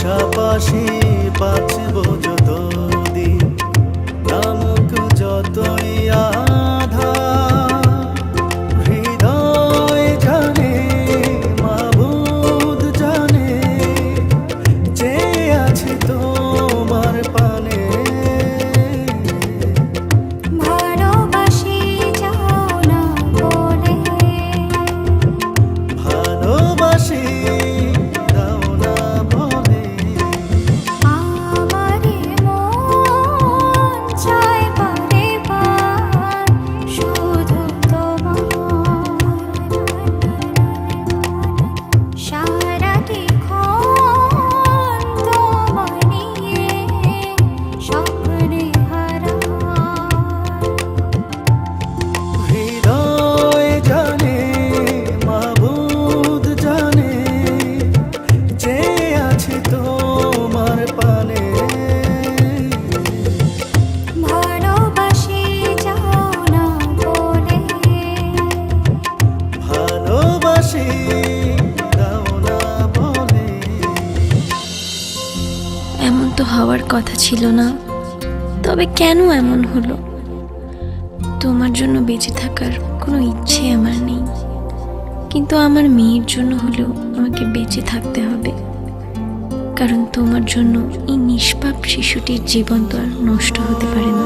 পাশাপাশি বাঁচব যতদিন, নামক যতই আঁধার। হৃদয় জানে, মাবুদ জানে, যে আছি তোমার পানে। ভালোবাসি যাও না বলে, ভালোবাসি দাও না বলে, আমারে মন চায় বারে বার শুধু তোমার। সারাক্ষণ তোমার নিয়ে স্বপ্নে হারাই। হৃদয় জানে, মাবুদ জানে, যে আছি তোমার পানে। ভালোবাসি যাও না বলে, ভালোবাসি দাও না বলে। এমন তো হওয়ার কথা ছিল না, তবে কেন এমন হলো? তোমার জন্য বেঁচে থাকার কোনো ইচ্ছে আমার নেই, কিন্তু আমার মেয়ের জন্য হলেও আমাকে বেঁচে থাকতে হবে। কারণ তোমার জন্য এই নিষ্পাপ শিশুটির জীবন তো আর নষ্ট হতে পারে না।